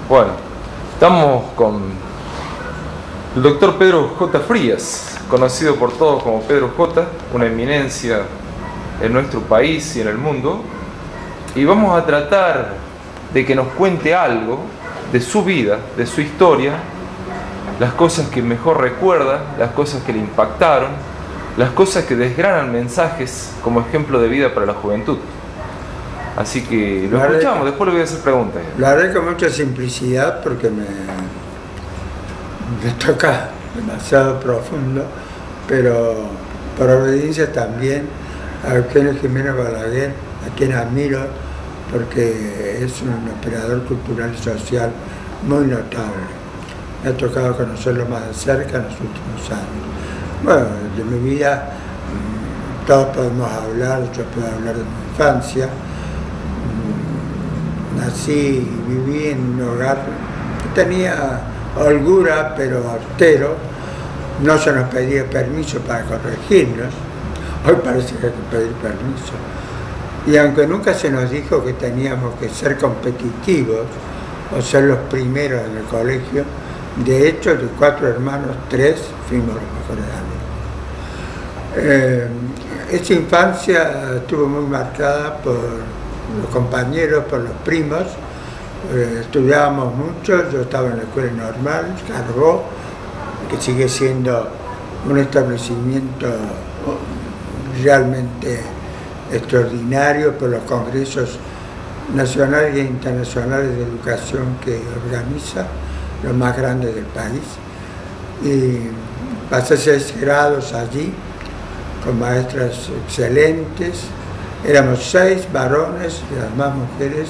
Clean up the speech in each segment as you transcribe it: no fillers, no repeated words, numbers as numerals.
Bueno, estamos con el doctor Pedro J. Frías, conocido por todos como Pedro J., una eminencia en nuestro país y en el mundo, y vamos a tratar de que nos cuente algo de su vida, de su historia, las cosas que mejor recuerda, las cosas que le impactaron, las cosas que desgranan mensajes como ejemplo de vida para la juventud. Así que lo escuchamos, después le voy a hacer preguntas. Lo haré con mucha simplicidad porque me toca demasiado profundo, pero por obediencia también a Eugenio Jiménez Balaguer, a quien admiro porque es un operador cultural y social muy notable. Me ha tocado conocerlo más de cerca en los últimos años. Bueno, de mi vida todos podemos hablar, yo puedo hablar de mi infancia. Nací y viví en un hogar que tenía holgura pero austero, no se nos pedía permiso para corregirnos, hoy parece que hay que pedir permiso, y aunque nunca se nos dijo que teníamos que ser competitivos o ser los primeros en el colegio, de hecho de 4 hermanos, 3 fuimos los mejores alumnos. Esa infancia estuvo muy marcada por los compañeros, por los primos, estudiábamos mucho, yo estaba en la escuela normal, Carbó, que sigue siendo un establecimiento realmente extraordinario por los congresos nacionales e internacionales de educación que organiza, los más grandes del país. Y pasé 6 grados allí, con maestras excelentes. Éramos 6 varones y las más mujeres.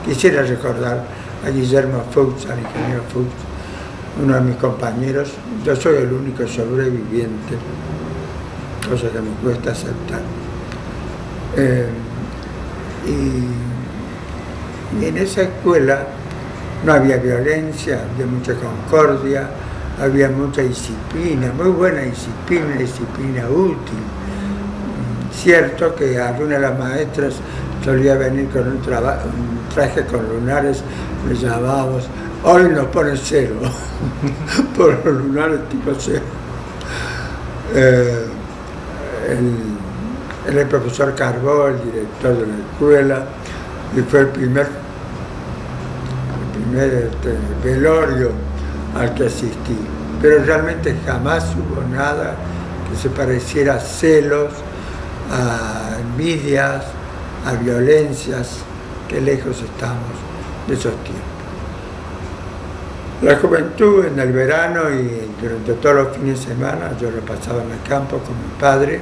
Quisiera recordar a Guillermo Fuchs, al ingeniero Fuchs, uno de mis compañeros. Yo soy el único sobreviviente, cosa que me cuesta aceptar. Y en esa escuela no había violencia, había mucha concordia, había mucha disciplina, muy buena disciplina, disciplina útil. Cierto que alguna de las maestras solía venir con un traje con lunares, le llamábamos, hoy nos pone 0, por los lunares tipo 0. El profesor Carbó, el director de la escuela, y fue el primer velorio al que asistí. Pero realmente jamás hubo nada que se pareciera a celos, a envidias, a violencias, que lejos estamos de esos tiempos. La juventud en el verano y durante todos los fines de semana, yo lo pasaba en el campo con mi padre.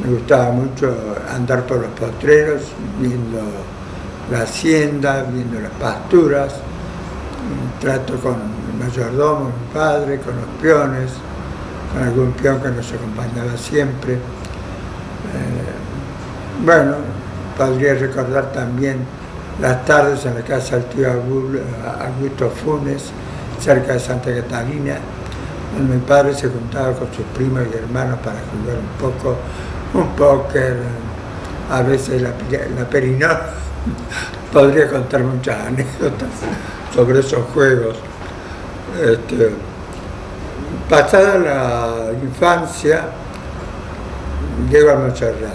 Me gustaba mucho andar por los potreros, viendo la hacienda, viendo las pasturas, trato con el mayordomo, mi padre, con los peones, con algún peón que nos acompañaba siempre. Bueno, podría recordar también las tardes en la casa del tío Augusto Funes, cerca de Santa Catalina, donde mi padre se juntaba con sus primos y hermanos para jugar un poco, un póker, a veces la perinola. Podría contar muchas anécdotas sobre esos juegos. Pasada la infancia, llego a Montserrat.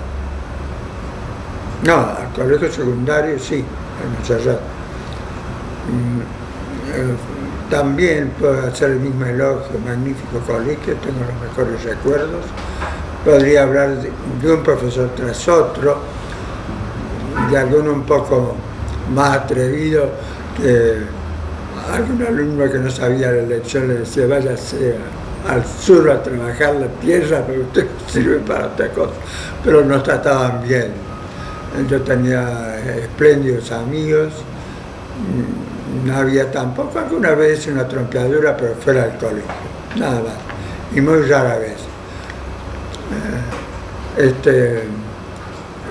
No, al colegio secundario sí, en Montserrat. También puedo hacer el mismo elogio, magnífico colegio, tengo los mejores recuerdos. Podría hablar de un profesor tras otro, de alguno un poco más atrevido, que algún alumno que no sabía la lección le decía, váyase al sur a trabajar la tierra, pero usted sirve para otra cosa. Pero nos trataban bien. Yo tenía espléndidos amigos, no había tampoco alguna vez una trompeadura, pero fuera del colegio, nada más, y muy rara vez.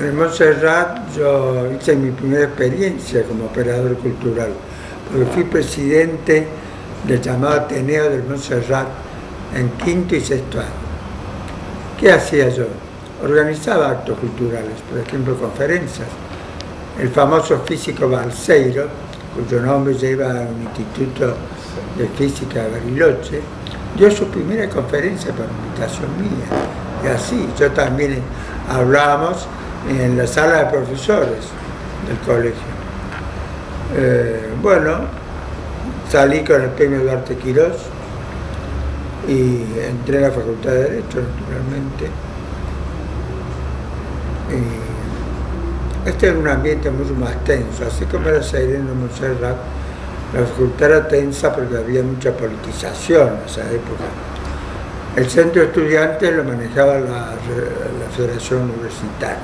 En Montserrat yo hice mi primera experiencia como operador cultural, porque fui presidente del llamado Ateneo del Montserrat en 5º y 6º año. ¿Qué hacía yo? Organizaba actos culturales, por ejemplo conferencias. El famoso físico Balseiro cuyo nombre lleva un instituto de física de Bariloche, dio su primera conferencia por invitación mía. Y así, yo también hablábamos en la sala de profesores del colegio. Bueno, salí con el premio Duarte Quirós y entré a la Facultad de Derecho, naturalmente. Este era un ambiente mucho más tenso, así como era Sereno Montserrat. La facultad era tensa porque había mucha politización en esa época. El centro de estudiantes lo manejaba la Federación Universitaria.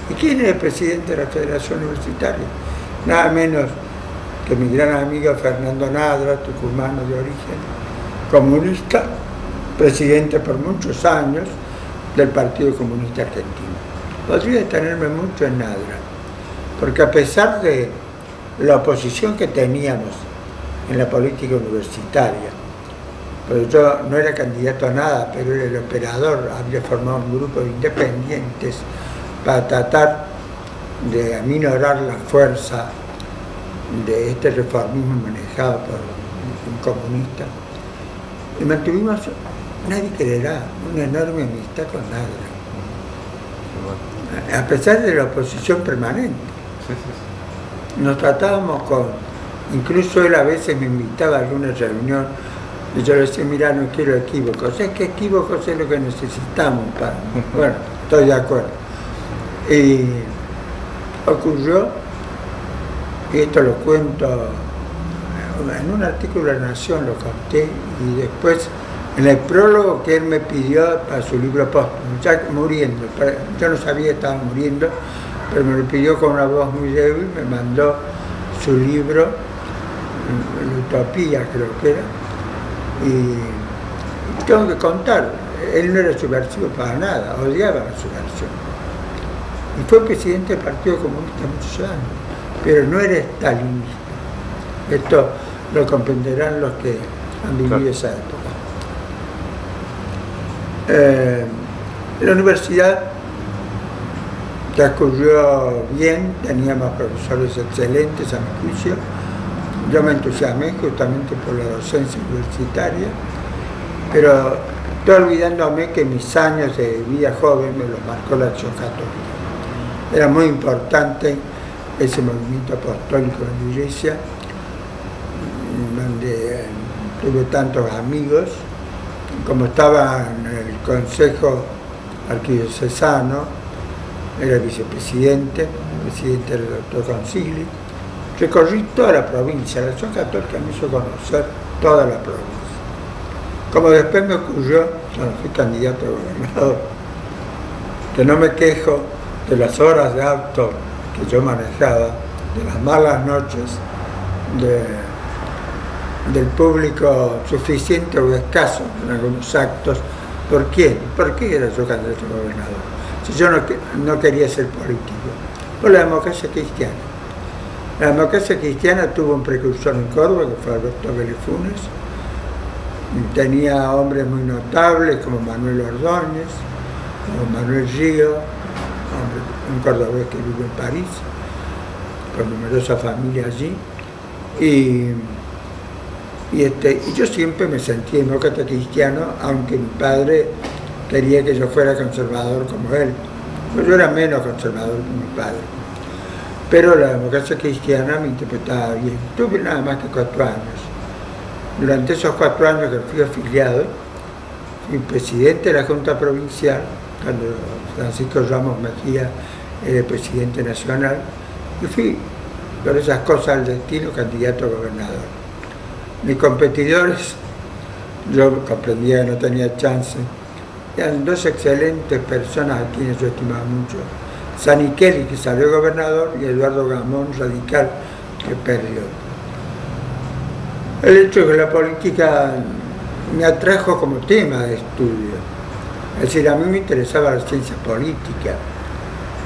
¿Y quién era el presidente de la Federación Universitaria? Nada menos que mi gran amigo Fernando Nadra, tucumano de origen, comunista, presidente por muchos años del Partido Comunista Argentino. Podría detenerme mucho en Nadra, porque a pesar de la oposición que teníamos en la política universitaria, pues yo no era candidato a nada, pero era el operador, había formado un grupo de independientes para tratar de aminorar la fuerza de este reformismo manejado por un comunista. Y mantuvimos, nadie creerá, una enorme amistad con Nadra, a pesar de la oposición permanente. Nos tratábamos incluso él a veces me invitaba a alguna reunión y yo le decía, mira, no quiero equívocos. Es que equívocos es lo que necesitamos para... Bueno, estoy de acuerdo. Y ocurrió, y esto lo cuento en un artículo de La Nación, lo conté, y después en el prólogo que él me pidió para su libro póstumo, ya muriendo, yo no sabía que estaba muriendo, pero me lo pidió con una voz muy débil, me mandó su libro, La Utopía creo que era, y tengo que contar, él no era subversivo para nada, odiaba la subversión. Y fue presidente del Partido Comunista muchos años, pero no era stalinista. Esto lo comprenderán los que han vivido esa época. La universidad transcurrió bien, teníamos profesores excelentes a mi juicio. Yo me entusiasmé justamente por la docencia universitaria, pero estoy olvidándome que mis años de vida joven me los marcó la Acción Católica. Era muy importante ese movimiento apostólico de la Iglesia, donde tuve tantos amigos, como estaba en el Consejo Arquidiocesano, era vicepresidente, presidente del doctor Concili. Recorrí toda la provincia, la Acción Católica me hizo conocer toda la provincia. Como después me ocurrió, cuando fui candidato a gobernador, que no me quejo de las horas de auto que yo manejaba, de las malas noches, del público suficiente o escaso en algunos actos. ¿Por quién? ¿Por qué era yo candidato a gobernador? Si yo no quería ser político. Por la democracia cristiana. La democracia cristiana tuvo un precursor en Córdoba, que fue Alberto Vélez Funes. Tenía hombres muy notables como Manuel Ordóñez, como Manuel Río, un cordobés que vive en París, con numerosa familia allí. Y yo siempre me sentí demócrata cristiano, aunque mi padre quería que yo fuera conservador como él. Pues yo era menos conservador que mi padre. Pero la democracia cristiana me interpretaba bien. Tuve nada más que 4 años. Durante esos 4 años que fui afiliado, fui presidente de la Junta Provincial, cuando Francisco Ramos Mejía era el presidente nacional, y fui, por esas cosas del destino, candidato a gobernador. Mis competidores, yo comprendía que no tenía chance, eran 2 excelentes personas a quienes yo estimaba mucho. Zanichelli, que salió gobernador, y Eduardo Gamón, radical, que perdió. El hecho de que la política me atrajo como tema de estudio. Es decir, a mí me interesaba la ciencia política.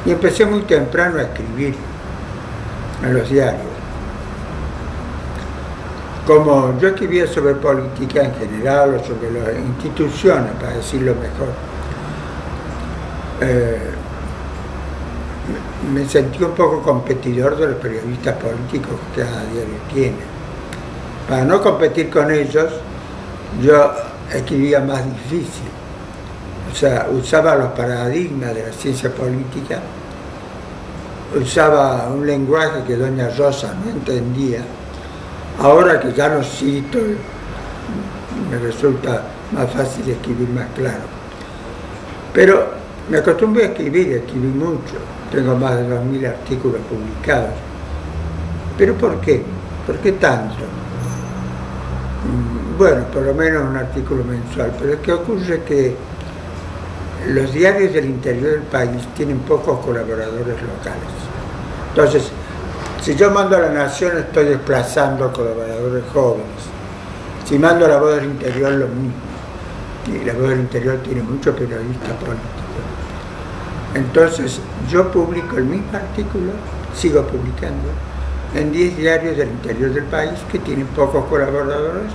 Y empecé muy temprano a escribir en los diarios. Como yo escribía sobre política en general o sobre las instituciones, para decirlo mejor, me sentí un poco competidor de los periodistas políticos que cada diario tiene. Para no competir con ellos, yo escribía más difícil. O sea, usaba los paradigmas de la ciencia política, usaba un lenguaje que doña Rosa no entendía. Ahora que ya no cito, me resulta más fácil escribir más claro. Pero me acostumbré a escribí mucho. Tengo más de 2000 artículos publicados. ¿Pero por qué? ¿Por qué tanto? Bueno, por lo menos un artículo mensual. Pero es que ocurre que los diarios del interior del país tienen pocos colaboradores locales. Entonces, si yo mando a La Nación, estoy desplazando colaboradores jóvenes. Si mando a La Voz del Interior, lo mismo. Y La Voz del Interior tiene muchos periodistas políticos. Entonces, yo publico el mismo artículo, sigo publicando, en 10 diarios del interior del país que tienen pocos colaboradores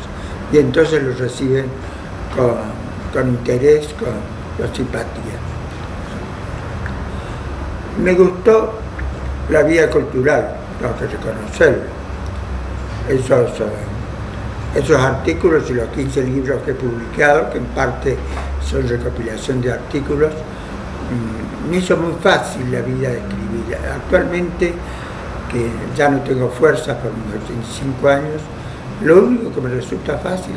y entonces los reciben con interés, con simpatía. Me gustó la vía cultural, tengo que reconocerlo. Esos artículos y los 15 libros que he publicado, que en parte son recopilación de artículos, me hizo muy fácil la vida de escribir. Actualmente, que ya no tengo fuerza por mis 85 años, lo único que me resulta fácil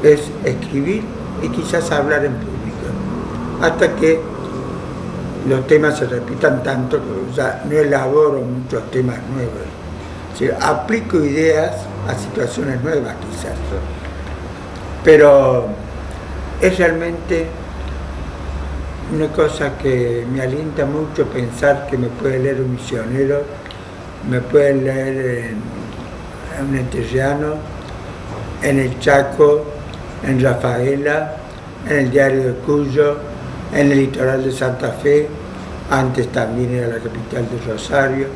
es escribir y quizás hablar en público, hasta que los temas se repitan tanto que ya no elaboro muchos temas nuevos. Es decir, aplico ideas a situaciones nuevas quizás, pero es realmente una cosa que me alienta mucho pensar que me puede leer un misionero, me puede leer en un entrerriano, en el Chaco, en Rafaela, en el diario de Cuyo, en el litoral de Santa Fe, antes también era la capital de Rosario,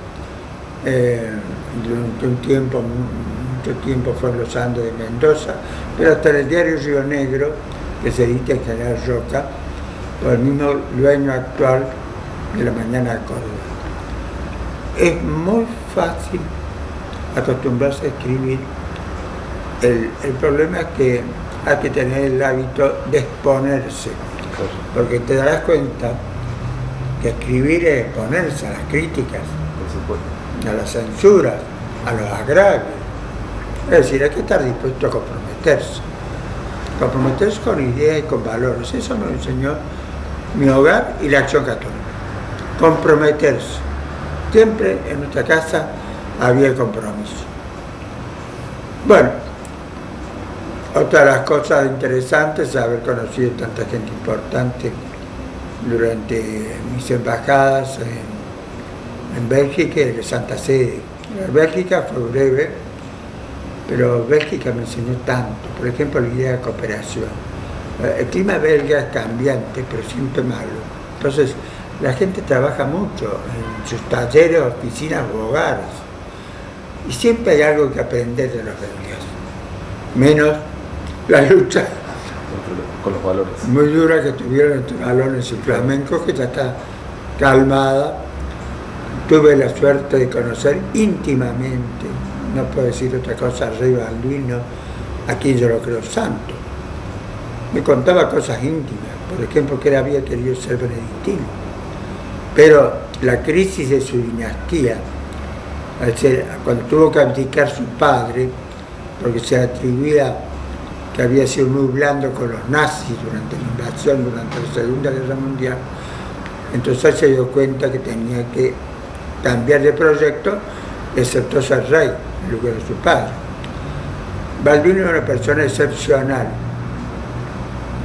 durante mucho tiempo fue en los Andes de Mendoza, pero hasta en el diario Río Negro, que se edita en General Roca, por el mismo dueño actual de La Mañana de Córdoba. Es muy fácil acostumbrarse a escribir. El problema es que hay que tener el hábito de exponerse, porque te darás cuenta que escribir es exponerse a las críticas, a las censuras, a los agravios. Es decir, hay que estar dispuesto a comprometerse con ideas y con valores. Eso me lo enseñó mi hogar y la Acción Católica. Comprometerse. Siempre en nuestra casa había el compromiso. Bueno, otra de las cosas interesantes es haber conocido tanta gente importante durante mis embajadas en Bélgica y en Santa Sede. Bélgica fue breve, pero Bélgica me enseñó tanto. Por ejemplo, la idea de cooperación. El clima belga es cambiante, pero siempre malo. Entonces, la gente trabaja mucho en sus talleres, oficinas o hogares. Y siempre hay algo que aprender de los belgas. Menos la lucha con los valores muy dura que tuvieron entre valores y flamencos, que ya está calmada. Tuve la suerte de conocer íntimamente, no puedo decir otra cosa, al rey Balduino, a quien yo lo creo santo. Me contaba cosas íntimas, por ejemplo, que él había querido ser benedictino. Pero la crisis de su dinastía, cuando tuvo que abdicar su padre, porque se atribuía que había sido muy blando con los nazis durante la invasión, durante la Segunda Guerra Mundial, entonces él se dio cuenta que tenía que cambiar de proyecto, excepto ser rey, en lugar de su padre. Balduino era una persona excepcional.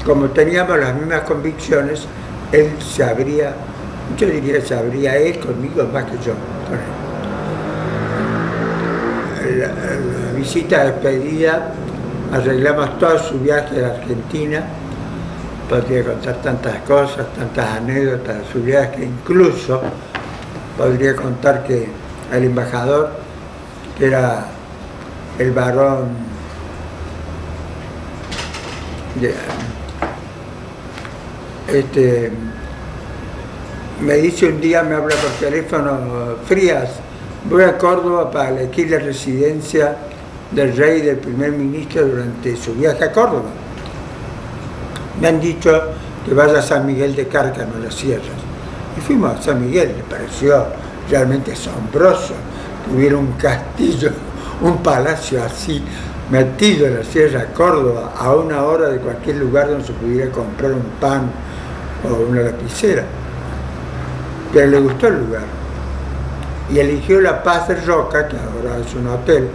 Como teníamos las mismas convicciones, él sabría, yo diría sabría él conmigo más que yo con él. La visita despedida, arreglamos todo su viaje a la Argentina, podría contar tantas cosas, tantas anécdotas de su viaje, incluso podría contar que el embajador, que era el varón me dice un día, me habla por teléfono, Frías, voy a Córdoba para elegir la residencia del rey y del primer ministro durante su viaje a Córdoba. Me han dicho que vaya a San Miguel de Cárcamo, en las sierras. Y fuimos a San Miguel, me pareció realmente asombroso que hubiera un castillo, un palacio así, metido en la Sierra de Córdoba, a 1 hora de cualquier lugar donde se pudiera comprar un pan o una lapicera. Pero le gustó el lugar y eligió La Paz de Roca, que ahora es un hotel,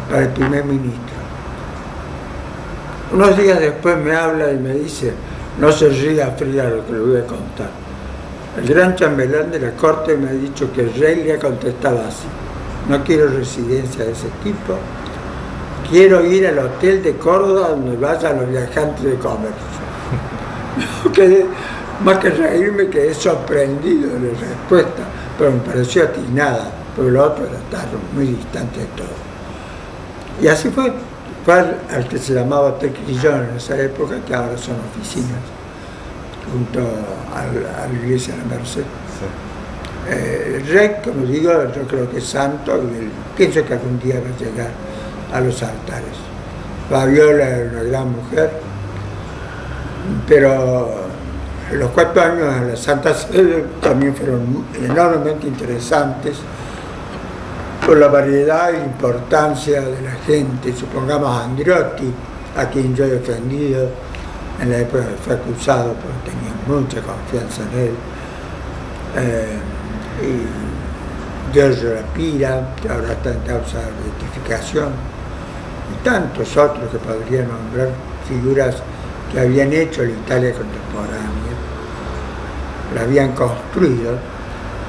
para el primer ministro. Unos días después me habla y me dice, no se ría, Frida, lo que le voy a contar. El gran chambelán de la corte me ha dicho que el rey le ha contestado así: no quiero residencia de ese tipo, quiero ir al hotel de Córdoba donde vayan los viajantes de comercio. Más que reírme, quedé sorprendido de la respuesta, pero me pareció atinada, porque lo otro era estar muy distante de todo. Y así fue al que se llamaba Hotel Crillon en esa época, que ahora son oficinas, junto a la iglesia de la Merced. Sí. El rey, como digo, yo creo que es santo, y pienso que algún día va a llegar a los altares. Fabiola era una gran mujer, pero los 4 años en la Santa Sede también fueron enormemente interesantes por la variedad e importancia de la gente. Supongamos a Andreotti, a quien yo he defendido en la época que fue acusado, porque tenía mucha confianza en él, y Giorgio Lapira, que ahora está en causa de beatificación, y tantos otros que podrían nombrar, figuras que habían hecho la Italia contemporánea, la habían construido,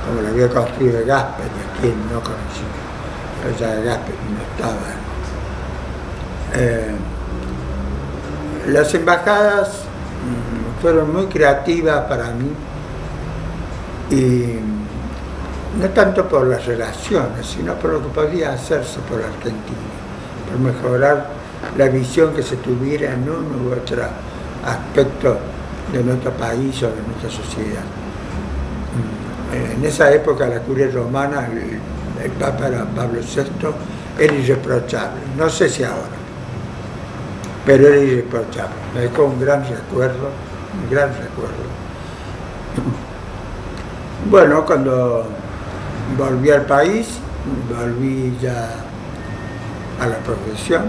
como la había construido Gasperi, a quien no conocí, pero ya Gasperi no estaba. Las embajadas fueron muy creativas para mí, y no tanto por las relaciones, sino por lo que podía hacerse por Argentina, por mejorar la visión que se tuviera en uno u otro aspecto de nuestro país o de nuestra sociedad. En esa época la curia romana, el Papa era Pablo VI, era irreprochable, no sé si ahora, pero era irreprochable. Me dejó un gran recuerdo, un gran recuerdo. Bueno, cuando volví al país, volví ya a la profesión,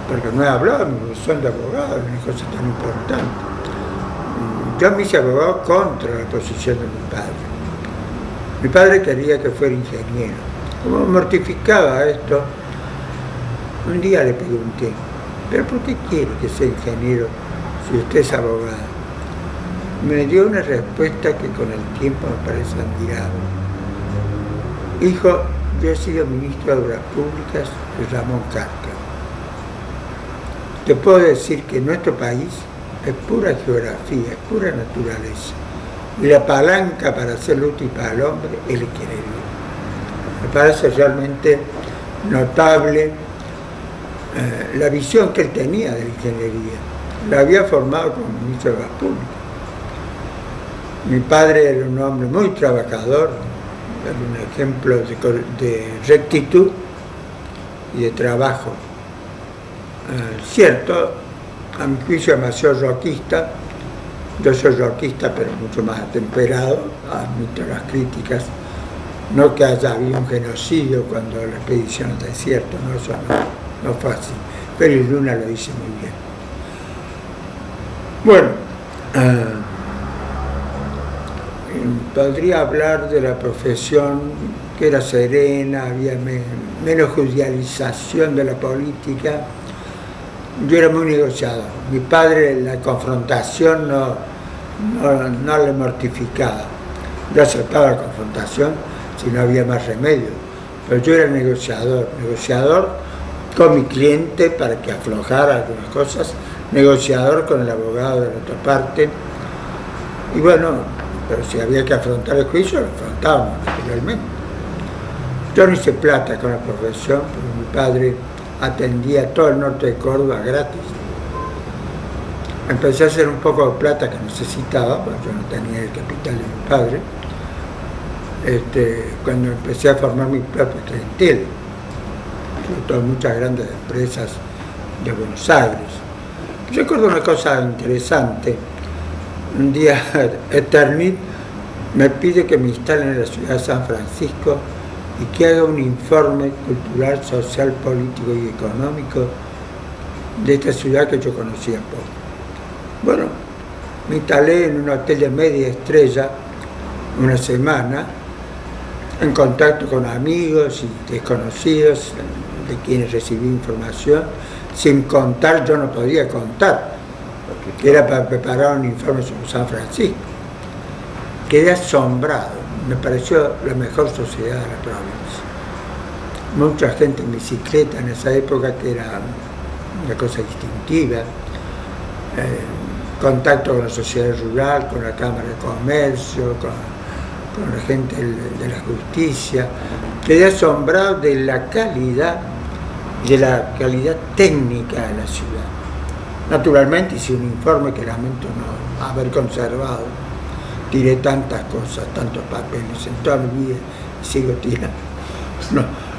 porque no he hablado de mi profesión de abogado, una cosa tan importante. Yo me hice abogado contra la posición de mi padre. Mi padre quería que fuera ingeniero. Como me mortificaba esto, un día le pregunté, ¿pero por qué quiere que sea ingeniero si usted es abogado? Me dio una respuesta que con el tiempo me parece admirable. Hijo, yo he sido ministro de Obras Públicas de Ramón Cárcamo. Te puedo decir que nuestro país es pura geografía, es pura naturaleza. Y la palanca para hacerlo útil para el hombre es la ingeniería. Me parece realmente notable la visión que él tenía de la ingeniería. La había formado como ministro de Obras Públicas. Mi padre era un hombre muy trabajador, era un ejemplo de rectitud y de trabajo. Cierto, a mi juicio demasiado roquista. Yo soy roquista, pero mucho más atemperado, admito las críticas. No que haya habido un genocidio cuando la expedición al desierto, no, eso no fue así. Félix Luna lo hizo muy bien. Bueno, podría hablar de la profesión que era serena, había menos judicialización de la política. Yo era muy negociador. Mi padre la confrontación no le mortificaba. Yo aceptaba la confrontación si no había más remedio. Pero yo era negociador con mi cliente para que aflojara algunas cosas, negociador con el abogado de la otra parte. Y bueno, pero si había que afrontar el juicio, lo afrontábamos naturalmente. Yo no hice plata con la profesión, porque mi padre atendía todo el norte de Córdoba gratis. empecé a hacer un poco de plata que necesitaba, porque yo no tenía el capital de mi padre, cuando empecé a formar mi propio clientela, sobre todo muchas grandes empresas de Buenos Aires. Recuerdo una cosa interesante. Un día Eternit me pide que me instale en la ciudad de San Francisco y que haga un informe cultural, social, político y económico de esta ciudad que yo conocía poco. Bueno, me instalé en un hotel de media estrella una semana, en contacto con amigos y desconocidos de quienes recibí información, sin contar, yo no podía contar, que era para preparar un informe sobre San Francisco. Quedé asombrado, me pareció la mejor sociedad de la provincia. Mucha gente en bicicleta en esa época, que era una cosa distintiva, contacto con la sociedad rural, con la Cámara de Comercio, con la gente de la justicia. Quedé asombrado de la calidad técnica de la ciudad. Naturalmente hice un informe que lamento no haber conservado. Tiré tantas cosas, tantos papeles en toda mi vida y sigo tirando.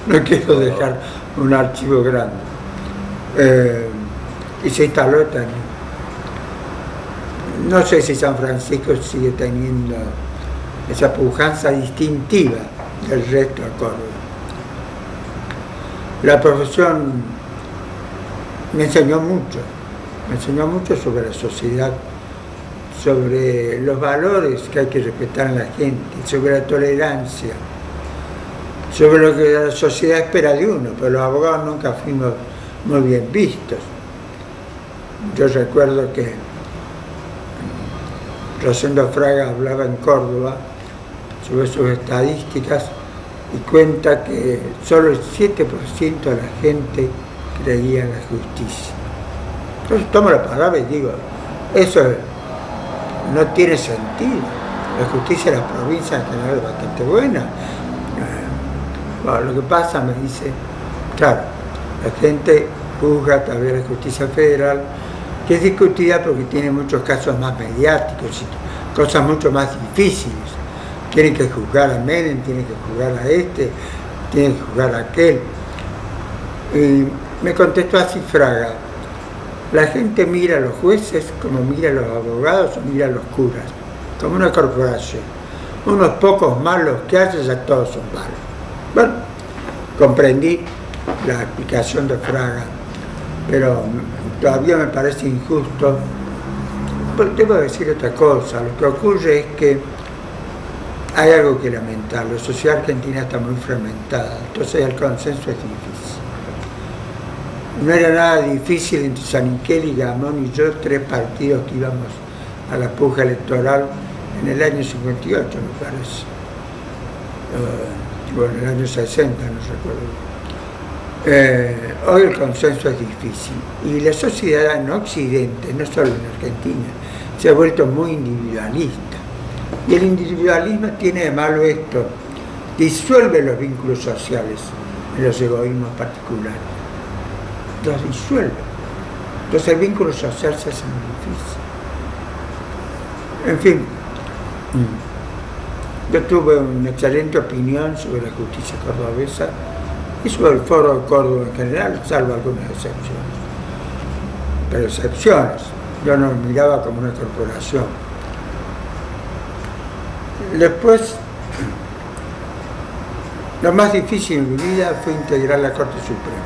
No quiero dejar un archivo grande. Y se instaló también. No sé si San Francisco sigue teniendo esa pujanza distintiva del resto de Córdoba. La profesión me enseñó mucho sobre la sociedad, sobre los valores que hay que respetar en la gente, sobre la tolerancia, sobre lo que la sociedad espera de uno, pero los abogados nunca fuimos muy bien vistos. Yo recuerdo que Rosendo Fraga hablaba en Córdoba sobre sus estadísticas y cuenta que solo el 7% de la gente creía en la justicia. Entonces tomo la palabra y digo, eso no tiene sentido. La justicia de la provincia en general es bastante buena. Bueno, lo que pasa, me dice, claro, la gente juzga también la justicia federal, que es discutida porque tiene muchos casos más mediáticos y cosas mucho más difíciles. Tienen que juzgar a Menem, tienen que juzgar a tienen que juzgar a aquel. Y me contestó así Fraga: la gente mira a los jueces como mira a los abogados o mira a los curas, como una corporación. Unos pocos malos que haya, ya todos son malos. Bueno, comprendí la explicación de Fraga, pero todavía me parece injusto. Pero debo decir otra cosa. Lo que ocurre es que hay algo que lamentar. La sociedad argentina está muy fragmentada, entonces el consenso es difícil. No era nada difícil entre Sanichelli, Gamón y yo, tres partidos que íbamos a la puja electoral en el año 58, me parece. Bueno, en el año 60, no recuerdo. Hoy el consenso es difícil. Y la sociedad en Occidente, no solo en Argentina, se ha vuelto muy individualista. Y el individualismo tiene de malo esto: disuelve los vínculos sociales en los egoísmos particulares. Los disuelve. Entonces el vínculo social se hace muy difícil. En fin, yo tuve una excelente opinión sobre la justicia cordobesa y sobre el Foro de Córdoba en general, salvo algunas excepciones. Pero excepciones. Yo no me miraba como una corporación. Después, lo más difícil en mi vida fue integrar la Corte Suprema.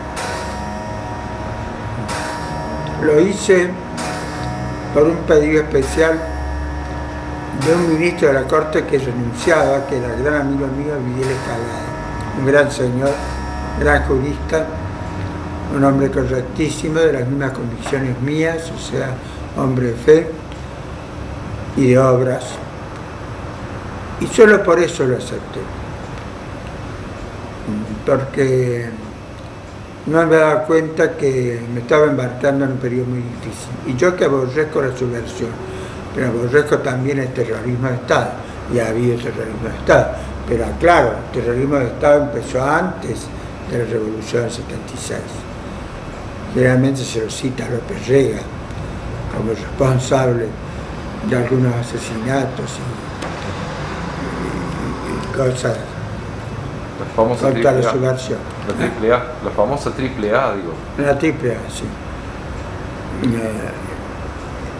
Lo hice por un pedido especial de un ministro de la Corte que renunciaba, que era el gran amigo mío, Miguel Escalada, un gran señor, gran jurista, un hombre correctísimo, de las mismas convicciones mías, o sea, hombre de fe y de obras. Y solo por eso lo acepté, porque no me daba cuenta que me estaba embarcando en un periodo muy difícil. Y yo, que aborrezco la subversión, pero aborrezco también el terrorismo de Estado, y ha habido terrorismo de Estado. Pero claro, el terrorismo de Estado empezó antes de la Revolución del 76. Generalmente se lo cita López Rega como responsable de algunos asesinatos y cosas contra la subversión. La famosa triple A, digo. La triple A, sí.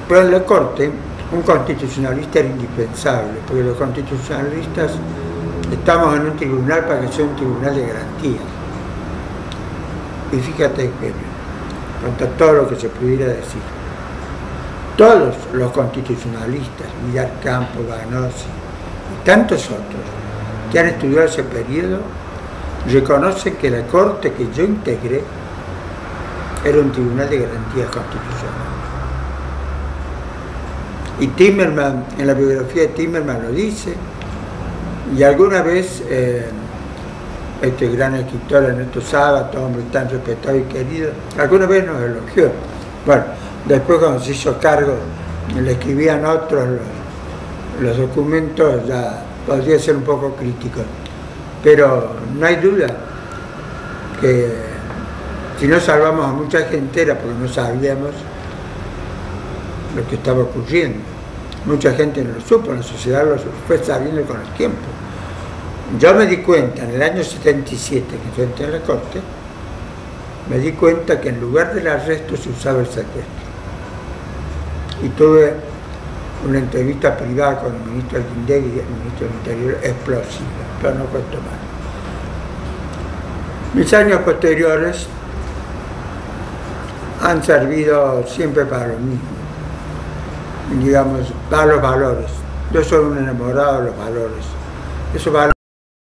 Pero en la Corte, un constitucionalista era indispensable, porque los constitucionalistas estamos en un tribunal para que sea un tribunal de garantía. Y fíjate que, contra todo lo que se pudiera decir, todos los constitucionalistas, Villar Campos, Vanossi y tantos otros que han estudiado ese periodo, reconocen que la Corte que yo integré era un tribunal de garantías constitucionales. Y Timerman, en la biografía de Timerman lo dice, y alguna vez este gran escritor Ernesto Sábato, hombre tan respetado y querido, alguna vez nos elogió. Bueno, después cuando se hizo cargo, le escribían otros los documentos, ya podría ser un poco crítico. Pero no hay duda que si no salvamos a mucha gente era porque no sabíamos lo que estaba ocurriendo. Mucha gente no lo supo, la sociedad lo fue sabiendo con el tiempo. Yo me di cuenta, en el año 77, que yo entré en la Corte, me di cuenta que en lugar del arresto se usaba el secuestro. Y tuve una entrevista privada con el ministro Alguindegui y el ministro del Interior explosiva, pero no cuento más. Mis años posteriores han servido siempre para lo mismo, digamos, para los valores. Yo soy un enamorado de los valores. Esos valores